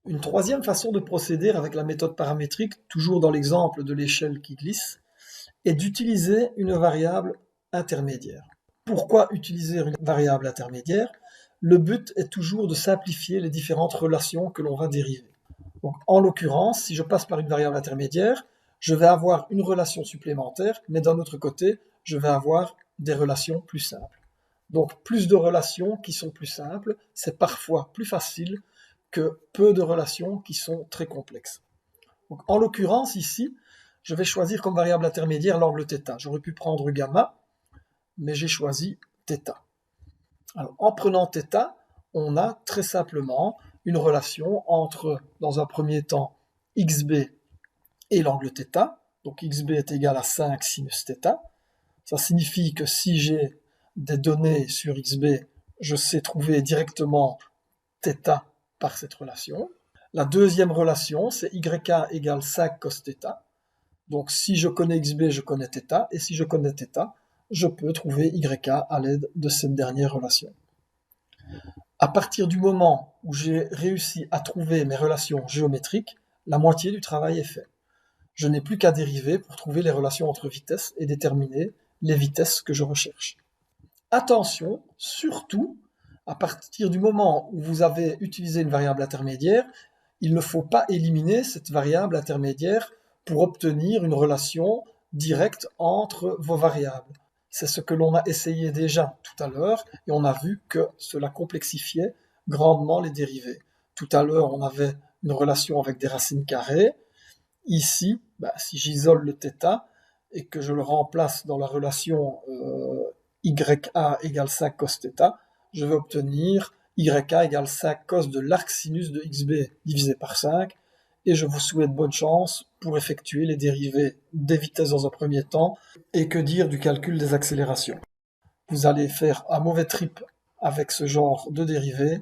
Une troisième façon de procéder avec la méthode paramétrique, toujours dans l'exemple de l'échelle qui glisse, est d'utiliser une variable intermédiaire. Pourquoi utiliser une variable intermédiaire? Le but est toujours de simplifier les différentes relations que l'on va dériver. Donc, en l'occurrence, si je passe par une variable intermédiaire, je vais avoir une relation supplémentaire, mais d'un autre côté, je vais avoir des relations plus simples. Donc, plus de relations qui sont plus simples, c'est parfois plus facile que peu de relations qui sont très complexes. Donc, en l'occurrence, ici, je vais choisir comme variable intermédiaire l'angle θ. J'aurais pu prendre gamma, mais j'ai choisi θ. Alors, en prenant θ, on a très simplement une relation entre, dans un premier temps, xb et l'angle θ. Donc xb est égal à 5 sinus θ. Ça signifie que si j'ai des données sur xb, je sais trouver directement θ par cette relation. La deuxième relation, c'est yk égale 5 cos θ. Donc si je connais xb, je connais θ, et si je connais θ, je peux trouver yk à l'aide de cette dernière relation. À partir du moment où j'ai réussi à trouver mes relations géométriques, la moitié du travail est fait. Je n'ai plus qu'à dériver pour trouver les relations entre vitesses et déterminer les vitesses que je recherche. Attention, surtout, à partir du moment où vous avez utilisé une variable intermédiaire, il ne faut pas éliminer cette variable intermédiaire pour obtenir une relation directe entre vos variables. C'est ce que l'on a essayé déjà tout à l'heure et on a vu que cela complexifiait grandement les dérivées. Tout à l'heure, on avait une relation avec des racines carrées. Ici, si j'isole le θ et que je le remplace dans la relation YA égale 5 cos θ, je vais obtenir YA égale 5 cos de l'arc sinus de XB divisé par 5, et je vous souhaite bonne chance pour effectuer les dérivées des vitesses dans un premier temps, et que dire du calcul des accélérations. Vous allez faire un mauvais trip avec ce genre de dérivées,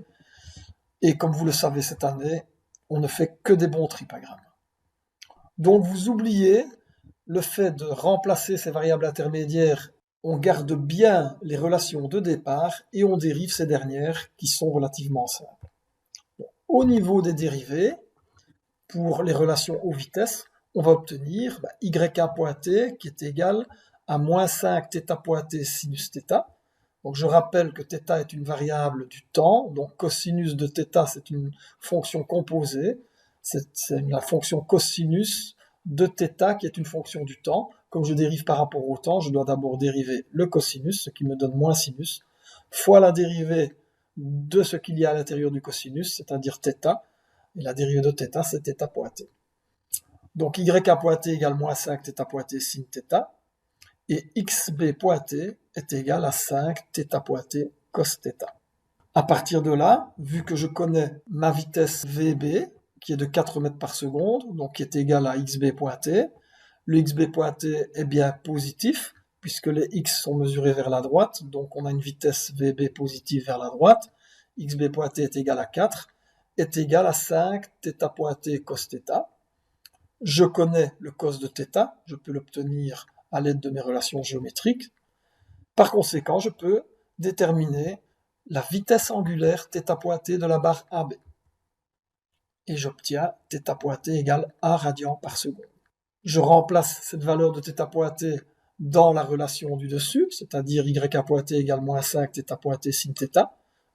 et comme vous le savez cette année, on ne fait que des bons tripagrammes. Donc vous oubliez le fait de remplacer ces variables intermédiaires, on garde bien les relations de départ et on dérive ces dernières qui sont relativement simples. Au niveau des dérivées, pour les relations aux vitesses, on va obtenir YA point t qui est égal à moins 5 θ point t sinus θ. Donc je rappelle que θ est une variable du temps, donc cosinus de θ c'est une fonction composée, c'est la fonction cosinus de θ qui est une fonction du temps. Comme je dérive par rapport au temps, je dois d'abord dériver le cosinus, ce qui me donne moins sinus, fois la dérivée de ce qu'il y a à l'intérieur du cosinus, c'est-à-dire θ, et la dérivée de θ, c'est θ point t. Donc YA point t égale moins 5 θ point t sin θ, et XB point t est égal à 5 θ point t cos θ. À partir de là, vu que je connais ma vitesse VB, qui est de 4 mètres par seconde, donc qui est égale à XB point t, le XB point t est bien positif, puisque les X sont mesurés vers la droite, donc on a une vitesse VB positive vers la droite, XB point t est égal à 4, est égal à 5 θ point t cos θ. Je connais le cos de θ, je peux l'obtenir à l'aide de mes relations géométriques. Par conséquent, je peux déterminer la vitesse angulaire θ point t de la barre AB. Et j'obtiens θ point t égale 1 radian par seconde. Je remplace cette valeur de θ point t dans la relation du dessus, c'est-à-dire YA point t égale moins 5 θ point t sin θ.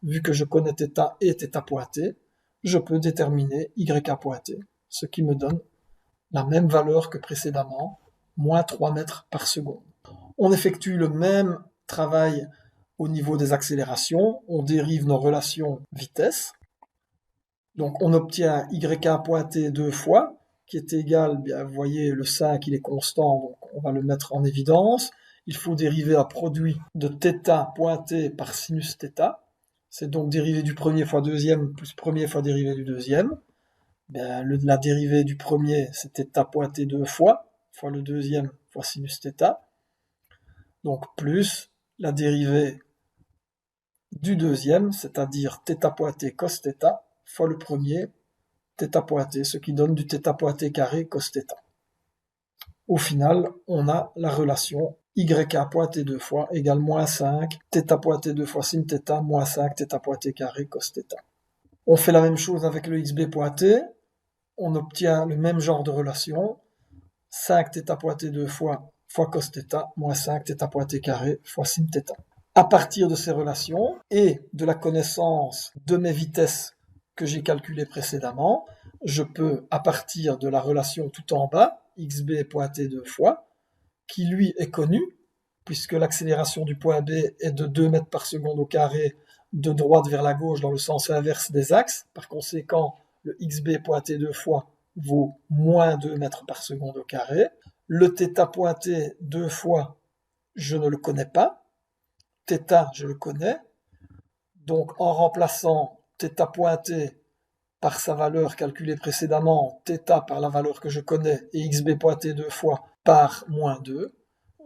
Vu que je connais θ et θ point t, je peux déterminer YA point t, ce qui me donne la même valeur que précédemment, moins 3 mètres par seconde. On effectue le même travail au niveau des accélérations, on dérive nos relations vitesse. Donc on obtient YA point t deux fois, qui est égal, vous voyez le 5 il est constant, donc on va le mettre en évidence. Il faut dériver un produit de θ point t par sinus θ. C'est donc dérivée du premier fois deuxième plus premier fois dérivée du deuxième. La dérivée du premier, c'est θ point t deux fois le deuxième fois sinus θ. Donc plus la dérivée du deuxième, c'est-à-dire θ point t cos θ, fois le premier, θ point t, ce qui donne du θ point t carré cos θ. Au final, on a la relation YA point t deux fois égale moins 5 θ point t deux fois sin θ moins 5 θ point t carré cos θ. On fait la même chose avec le xb point t, on obtient le même genre de relation, 5θ point t 2 fois cos θ moins 5θ point t carré fois sin θ. À partir de ces relations et de la connaissance de mes vitesses que j'ai calculées précédemment, je peux, à partir de la relation tout en bas, xb point t 2 fois, qui lui est connu, puisque l'accélération du point B est de 2 mètres par seconde au carré de droite vers la gauche dans le sens inverse des axes. Par conséquent, le xb point t 2 fois vaut moins 2 mètres par seconde au carré. Le θ point t 2 fois, je ne le connais pas. θ, je le connais. Donc, en remplaçant θ point t par sa valeur calculée précédemment, θ par la valeur que je connais, et xb point t 2 fois par moins 2,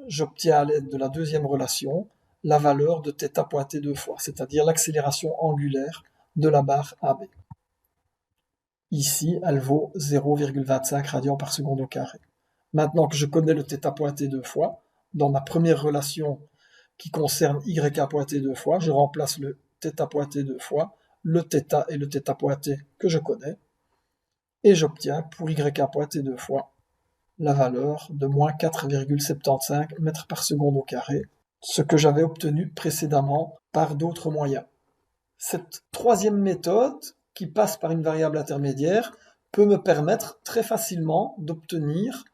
j'obtiens à l'aide de la deuxième relation la valeur de θ point t 2 fois, c'est-à-dire l'accélération angulaire de la barre AB. Ici, elle vaut 0,25 radians par seconde au carré. Maintenant que je connais le θ point t 2 fois, dans ma première relation qui concerne YK point t 2 fois, je remplace le θ point t 2 fois, le θ et le θ point t que je connais, et j'obtiens pour YK point t 2 fois la valeur de moins 4,75 mètres par seconde au carré, ce que j'avais obtenu précédemment par d'autres moyens. Cette troisième méthode, qui passe par une variable intermédiaire, peut me permettre très facilement d'obtenir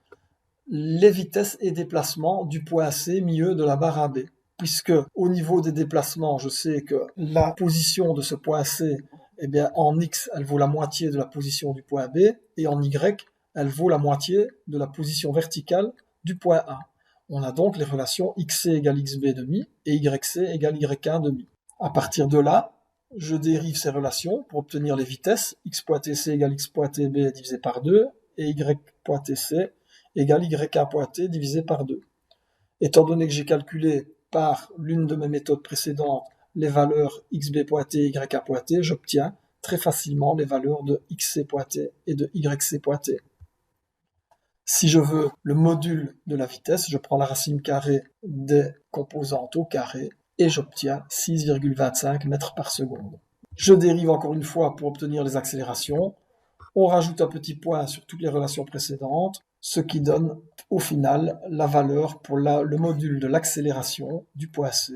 les vitesses et déplacements du point C milieu de la barre AB. Puisque au niveau des déplacements, je sais que la position de ce point C, eh bien, en X, elle vaut la moitié de la position du point B, et en Y, elle vaut la moitié de la position verticale du point A. On a donc les relations XC égale XB demi et YC égale YK demi. À partir de là, je dérive ces relations pour obtenir les vitesses. X point TC égale X point TB divisé par 2 et Y point TC égale YK point T divisé par 2. Étant donné que j'ai calculé par l'une de mes méthodes précédentes les valeurs xb point t et yk point t, j'obtiens très facilement les valeurs de xc point t et de yc point t. Si je veux le module de la vitesse, je prends la racine carrée des composantes au carré et j'obtiens 6,25 mètres par seconde. Je dérive encore une fois pour obtenir les accélérations. On rajoute un petit point sur toutes les relations précédentes, ce qui donne au final la valeur pour le module de l'accélération du point C,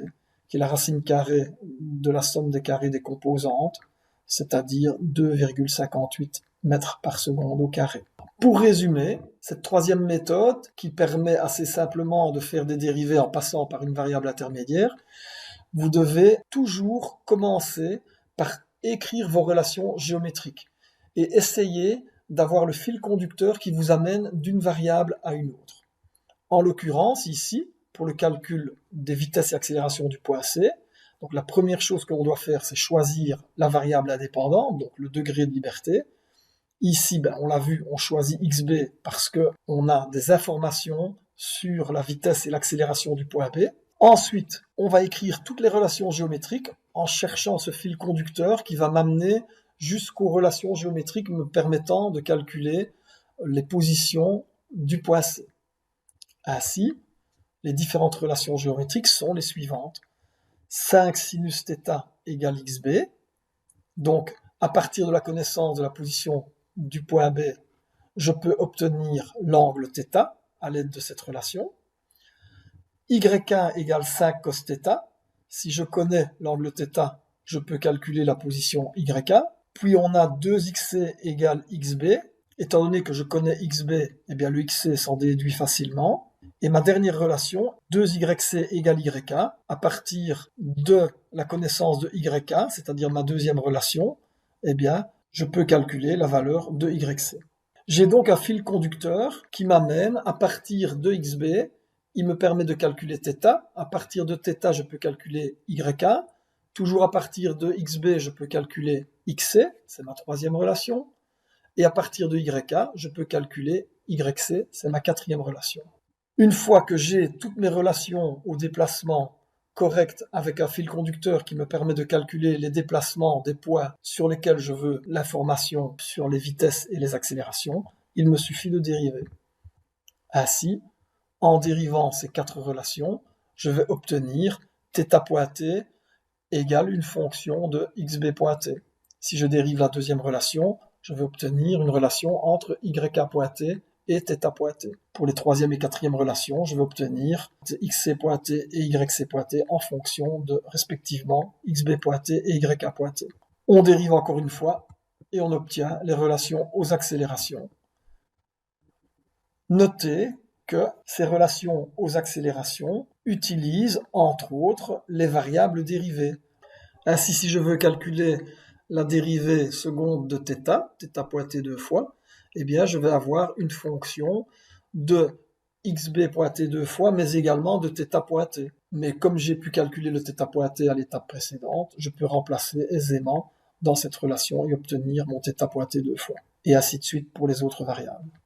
qui est la racine carrée de la somme des carrés des composantes, c'est-à-dire 2,58 mètres par seconde au carré. Pour résumer, cette troisième méthode, qui permet assez simplement de faire des dérivées en passant par une variable intermédiaire, vous devez toujours commencer par écrire vos relations géométriques et essayer d'avoir le fil conducteur qui vous amène d'une variable à une autre. En l'occurrence, ici, pour le calcul des vitesses et accélérations du point C, donc la première chose qu'on doit faire, c'est choisir la variable indépendante, donc le degré de liberté. Ici, on l'a vu, on choisit xb parce qu'on a des informations sur la vitesse et l'accélération du point B. Ensuite, on va écrire toutes les relations géométriques en cherchant ce fil conducteur qui va m'amener jusqu'aux relations géométriques me permettant de calculer les positions du point C. Ainsi, les différentes relations géométriques sont les suivantes. 5 sinus θ égale xb. Donc, à partir de la connaissance de la position du point B, je peux obtenir l'angle θ à l'aide de cette relation. Y1 égale 5 cos θ. Si je connais l'angle θ, je peux calculer la position YK. Puis on a 2xc égale xb. Étant donné que je connais xb, eh bien le xc s'en déduit facilement. Et ma dernière relation, 2yc égale yk, à partir de la connaissance de yk, c'est-à-dire ma deuxième relation, eh bien je peux calculer la valeur de yc. J'ai donc un fil conducteur qui m'amène à partir de xb, il me permet de calculer θ, à partir de θ je peux calculer yk, toujours à partir de xb je peux calculer xc, c'est ma troisième relation, et à partir de yk je peux calculer yc, c'est ma quatrième relation. Une fois que j'ai toutes mes relations au déplacement correctes avec un fil conducteur qui me permet de calculer les déplacements des points sur lesquels je veux l'information sur les vitesses et les accélérations, il me suffit de dériver. Ainsi, en dérivant ces quatre relations, je vais obtenir θ point t égale une fonction de xb point t. Si je dérive la deuxième relation, je vais obtenir une relation entre YA point T et θ point T. Pour les troisième et quatrième relations, je vais obtenir XC point T et YC point T en fonction de, respectivement, XB point T et YA point T. On dérive encore une fois et on obtient les relations aux accélérations. Notez que ces relations aux accélérations utilisent, entre autres, les variables dérivées. Ainsi, si je veux calculer la dérivée seconde de θ point T deux fois, eh bien, je vais avoir une fonction de XB point T deux fois, mais également de θ point T. Mais comme j'ai pu calculer le θ point T à l'étape précédente, je peux remplacer aisément dans cette relation et obtenir mon θ point T deux fois. Et ainsi de suite pour les autres variables.